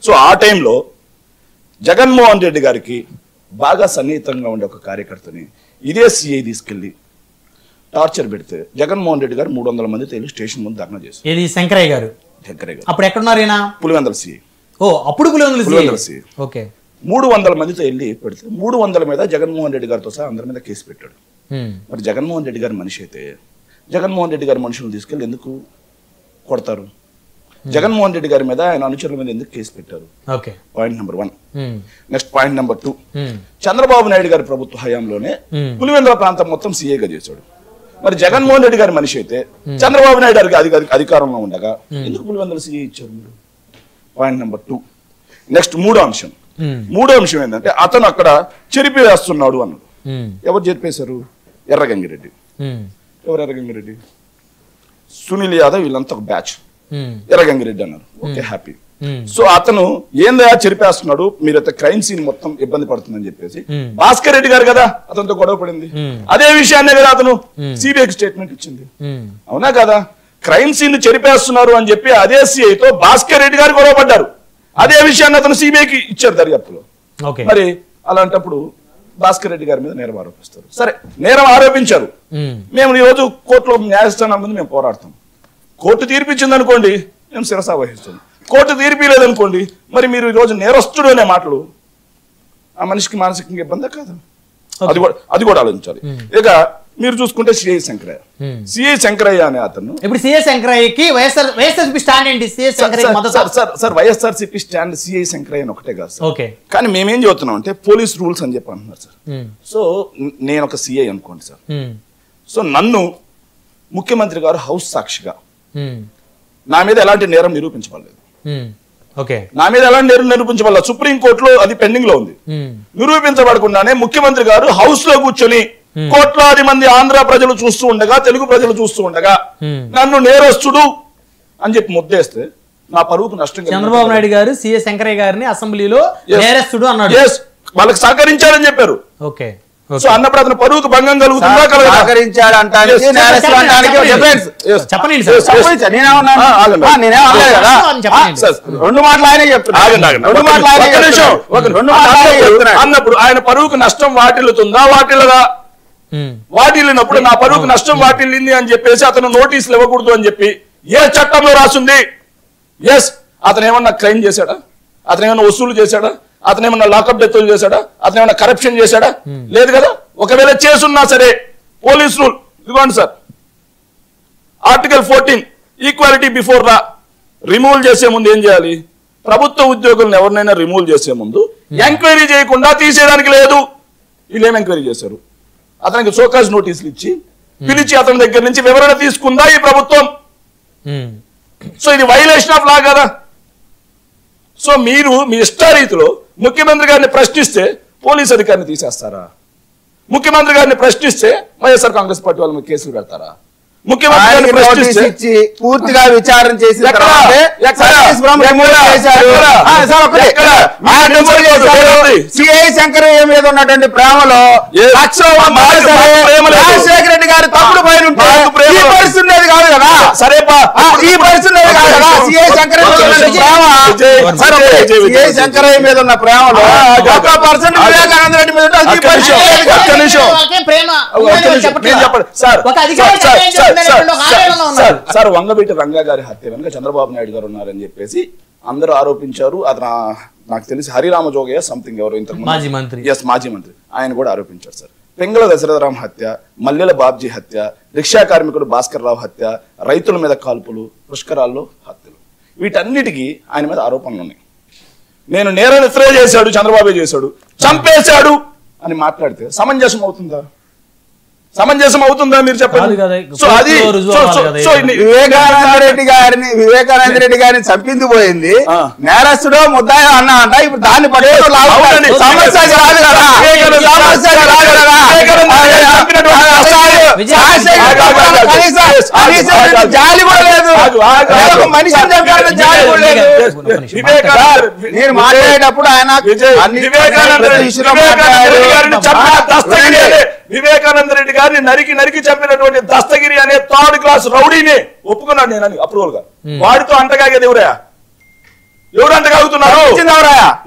So ఆ టైంలో జగన్మోహన్ రెడ్డి గారికి బాగా సన్నిహితంగా ఉండే ఒక కార్యకర్తని ఇదే సిఐ తీసుకెళ్లి టార్చర్ పెడితే జగన్మోహన్ రెడ్డి గారు 300 మందితో వెళ్ళి స్టేషన్ ముందు ధర్నా చేశారు. ఇది శంకరయ్య గారు అప్పుడు ఎక్కడున్నారు ఈయన? పులివెందుల సిఐ. అప్పుడు పులివెందుల సిఐ. ఓకే. 300 మందితో వెళ్ళి పెడితే 300 మీద జగన్మోహన్ రెడ్డి గారితో సహా అందరి మీద కేసు పెట్టాడు. మరి జగన్మోహన్ రెడ్డి గారి మనిషి అయితే జగన్మోహన్ రెడ్డి గారి మనుషులను తీసుకెళ్ళి ఎందుకు కొడతారు? జగన్మోహన్ రెడ్డి గారి మీద ఆయన అనుచరుల మీద ఎందుకు కేసు పెట్టారు? Point number 1. Next point number 2, Chandrababu Naidu గారి ప్రభుత్వ హయాంలోనే పులివెందుల ప్రాంతం మొత్తం సీఏగా చేశాడు. మరి జగన్మోహన్ రెడ్డి గారి మనిషి అయితే చంద్రబాబు నాయుడు గారికి అధికారంలో ఉండగా ఎందుకు పులివెందుల సీఏ ఇచ్చారు మీరు? Point number 2. నెక్స్ట్ మూడో అంశం ఏంటంటే అతను అక్కడ చెరిపి వేస్తున్నాడు అన్నాడు. ఎవరు చెరిపేశారు? ఎర్రగంగిరెడ్డి. ఎవరు ఎర్రగంగిరెడ్డి? సునీల్ యాదవ్, వీళ్ళంతా ఒక బ్యాచ్. ఎర్రగంగిరెడ్డి అన్నారు. Okay, happy. సో అతను ఏందయా చెరిపేస్తున్నాడు, మీరైతే క్రైమ్ సీన్ మొత్తం ఇబ్బంది పడుతుందని చెప్పేసి భాస్కర్ రెడ్డి గారు కదా అతనితో గొడవ పడింది. అదే విషయాన్నే కదా అతను సిబిఐకి స్టేట్మెంట్ ఇచ్చింది. అవునా కదా? క్రైమ్ సీన్ చెరిపేస్తున్నారు అని చెప్పి అదే సిఐతో భాస్కర్ రెడ్డి గారు గొడవ పడ్డారు. అదే విషయాన్ని అతను సిబిఐకి ఇచ్చారు దర్యాప్తులో. మరి అలాంటప్పుడు భాస్కర్ రెడ్డి గారి మీద నేరం ఆరోపిస్తారు. సరే, నేరం ఆరోపించారు. మేము ఈ రోజు కోర్టులో న్యాయస్థానం ముందు మేము పోరాడతాం. కోర్టు తీర్పిచ్చింది అనుకోండి, మేము శిరసా వహిస్తాం. కోర్టు తీర్పిలేదనుకోండి, మరి మీరు ఈ రోజు నేరస్తుడు అనే మాటలు ఆ మనిషికి మానసికంగా ఇబ్బంది కాదు, అది కూడా ఆలోచించాలి. ఇక మీరు చూసుకుంటే సిఐ శంకరయ్య అనే అతను. ఇప్పుడు సిఐ శంకరయ్యకి వైఎస్ఆర్సీపీ స్టాండ్ ఏంటి? Sir YSRCP stand CI Shankaraiah అని ఒకటే కాదు సార్. కానీ మేమేం చెబుతున్నాం అంటే పోలీస్ రూల్స్ అని చెప్పి అంటున్నారు సార్. సో నేను ఒక సిఐ అనుకోండి సార్. సో నన్ను ముఖ్యమంత్రి గారు హౌస్ సాక్షిగా నా మీద ఎలాంటి నేరం నిరూపించబడలేదు. నా మీద ఎలాంటి నేరం నిరూపించబడలేదు. సుప్రీంకోర్టులో అది పెండింగ్ లో ఉంది. నిరూపించబడకుండానే ముఖ్యమంత్రి గారు హౌస్ లో కూర్చొని కోట్లాది మంది ఆంధ్ర ప్రజలు చూస్తూ ఉండగా, తెలుగు ప్రజలు చూస్తూ ఉండగా నన్ను నేరస్తుడు అని చెప్పి ముద్దేస్తే నా పరువుకు నష్టం. చంద్రబాబు నాయుడు గారు సిఎస్ శంకరయ్య గారిని అసెంబ్లీలో నేరస్తుడు అన్నాడు. వాళ్ళకి సహకరించారని చెప్పారు. సో అన్నప్పుడు అతను పరువుకు భంగం కలుగుతుందా? అన్నప్పుడు ఆయన పరువుకు నష్టం వాటిల్లుతుందా? వాటిల్లదా? వాటిల్లినప్పుడు నా పరువుకు నష్టం వాటిల్లింది అని చెప్పేసి అతను నోటీసులు ఇవ్వకూడదు అని చెప్పి ఏ చట్టంలో రాసింది? అతను ఏమన్నా క్రైమ్ చేశాడా? అతను ఏమన్నా వసూలు చేశాడా? అతను ఏమన్నా లాకప్ డెత్తులు చేశాడా? అతను ఏమన్నా కరప్షన్ చేశాడా? లేదు కదా. ఒకవేళ చేసున్నా సరే పోలీస్ రూల్ ఇదిగోండి sir, article 14 equality before law. Removal చేసే ముందు ఏం చేయాలి? ప్రభుత్వ ఉద్యోగులను ఎవరినైనా రిమూవ్ చేసే ముందు ఎంక్వైరీ చేయకుండా తీసేయడానికి లేదు. వీళ్ళేం ఎంక్వైరీ చేశారు? అతనికి సోకాజ్ నోటీసులు ఇచ్చి పిలిచి అతని దగ్గర నుంచి వివరణ తీసుకుందా ఈ ప్రభుత్వం? సో ఇది వైలేషన్ ఆఫ్ లా కదా. సో మీరు మీ ఇష్టారీతిలో ముఖ్యమంత్రి గారిని ప్రశ్నిస్తే పోలీస్ అధికారిని తీసేస్తారా? ముఖ్యమంత్రి గారిని ప్రశ్నిస్తే వైఎస్ఆర్ కాంగ్రెస్ పార్టీ వాళ్ళ కేసులు పెడతారా? ముఖ్యమంత్రి గారిని ప్రశ్నించి పూర్తిగా విచారణ చేసి సిఐ శంకరయ్య మీద ఉన్నటువంటి ప్రేమలో రాజశేఖర రెడ్డి గారి తప్పుడు పైన ఈ పరిస్థితి ఉండేది కాదు కదా. సరేపా, ఈ పరిస్థితి ఉండేది కాదు కదా. సిఐ శంకరయ్య మీద ఉన్న ప్రేమలో 1% వివేకానంద రెడ్డి మీద సార్ వంగవీటి రంగా గారి హత్య వెనుక చంద్రబాబు నాయుడు గారు ఉన్నారని చెప్పేసి అందరూ ఆరోపించారు. అతను నాకు తెలిసి హరిరామ జోగయ్య సంథింగ్ ఎవరు ఇంతకు మాజీ మంత్రి ఆయన కూడా ఆరోపించారు సార్. పెంగళ దశరథరామ్ హత్య, మల్లెల బాబ్జీ హత్య, రిక్షా కార్మికుడు భాస్కర్ రావు హత్య, రైతుల మీద కాల్పులు, పుష్కరాల్లో హత్యలు, వీటన్నిటికీ ఆయన మీద ఆరోపణలు ఉన్నాయి. నేను నేర నిస్త్రే చేశాడు, చంద్రబాబు చేశాడు, చంపేశాడు అని మాట్లాడితే సమంజసం అవుతుందా? సమంజసం అవుతుందా మీరు చెప్పండి. సో అది వివేకానంద రెడ్డి గారిని చంపింది పోయింది, నేరస్తుడో ముద్దాయో అన్నా అంట. ఇప్పుడు దాన్ని జాలి కూడా లేదు. మనిషిని చంపాలని జాలి కూడా లేదు. నేను మాట్లాడేటప్పుడు ఆయన వివేకానంద రెడ్డి గారిని నరికి చంపినటువంటి దస్తగిరి అనే 3rd క్లాస్ రౌడీని ఒప్పుకున్నాడు నేను అప్రూవల్ గా. వాడితో అంటగాగేది ఎవరయా? ఎవరు అంటగలుగుతున్నారు?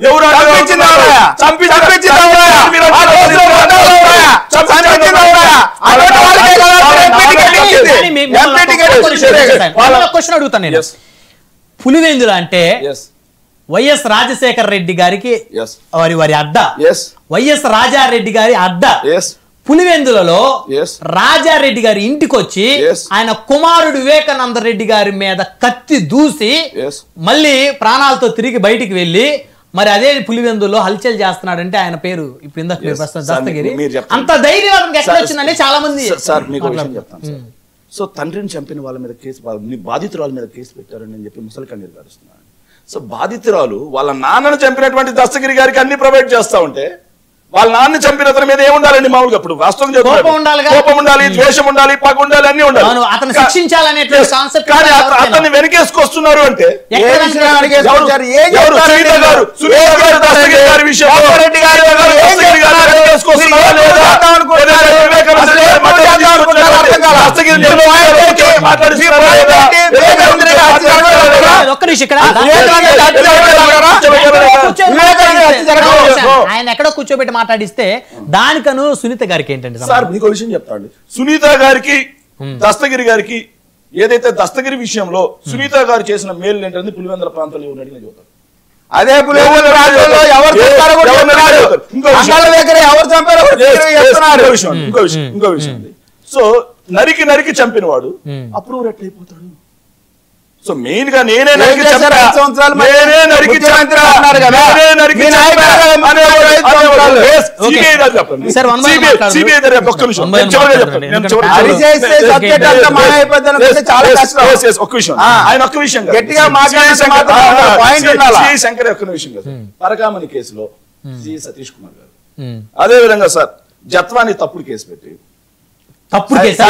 ఎవరు క్వశ్చన్ అడుగుతాను నేను. పులివెందుల అంటే వైఎస్ రాజశేఖర రెడ్డి గారికి వారి అడ్డ, వైఎస్ రాజారెడ్డి గారి అడ్డ. పులివెందులలో రాజారెడ్డి గారి ఇంటికి వచ్చి ఆయన కుమారుడు వివేకానంద రెడ్డి గారి మీద కత్తి దూసి మళ్ళీ ప్రాణాలతో తిరిగి బయటికి వెళ్ళి మరి అదే పులివెందులో హల్చల్ చేస్తున్నాడంటే ఆయన పేరు ఇప్పుడు ఇందాక దస్తగిరి. అంత ధైర్యం ఎక్కడ వచ్చిందని చాలా మంది. సార్ మీకు చెప్తాను సార్. సో తండ్రిని చంపిన వాళ్ళ మీద కేసు, బాధితురాల మీద కేసు పెట్టారని అని చెప్పి ముసలి కన్నీరు గారుస్తున్నారు. సో బాధితురాలు వాళ్ళ నాన్నను చంపినటువంటి దస్తగిరి గారికి అన్ని ప్రొవైడ్ చేస్తా ఉంటే వాళ్ళ నాన్న చంపిన అతని మీద ఏముండాలండి? మామూలుగా ఇప్పుడు వాస్తవం కోపం ఉండాలి, ద్వేషం ఉండాలి, పగ ఉండాలి, అన్ని ఉండాలి. కానీ అతన్ని వెనకేసుకొస్తున్నారు అంటే ఆయన ఎక్కడో కూర్చోబెట్టి మాట్లాడిస్తే దానికను సునీత గారికి ఏంటంటే సార్ మీకు విషయం చెప్తాండి. సునీత గారికి దస్తగిరి గారికి ఏదైతే దస్తగిరి విషయంలో సునీత గారు చేసిన మేలు ఏంటంటే పులివెందుల ప్రాంతంలో ఎవరు అడిగిన చూద్దాం. అదే పులివెందుల రాజుల్లో ఎవరు ఇంకో విషయం. సో నరికి చంపిన వాడు అప్రూవర్ ఎట్లయిపోతాడు? సో మెయిన్ గా నేనే నరికి శంకర్ ఒక్క విషయం కదా, పరకామణి కేసులో సి సతీష్ కుమార్ గారు, అదే విధంగా సార్ జత్వాని తప్పుడు కేసు పెట్టి తప్పుడు కేసు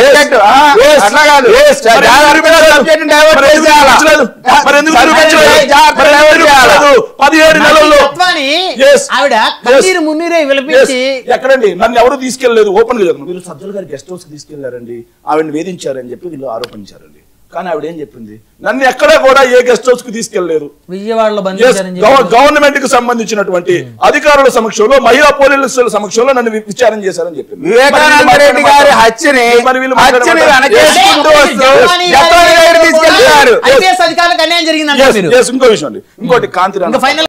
ఎక్కడండి నన్ను ఎవరు తీసుకెళ్లేదు ఓపెన్ గా చెప్పండి. వీళ్ళు సజ్జల గారి గెస్ట్ హౌస్ తీసుకెళ్లారండి, ఆవిడని వేధించారని చెప్పి వీళ్ళు ఆరోపించారండి. కానీ ఆవిడ ఏం చెప్పింది? నన్ను ఎక్కడా కూడా ఏ గెస్ట్ హౌస్ కు తీసుకెళ్లేదు, విజయవాడలో గవర్నమెంట్ కు సంబంధించినటువంటి అధికారుల సమక్షంలో, మహిళా పోలీసుల సమక్షంలో నన్ను విచారణ చేశారని చెప్పింది. వివేకానంద రెడ్డి గారి హత్యని ఇంకో విషయం ఇంకోటి కాంతి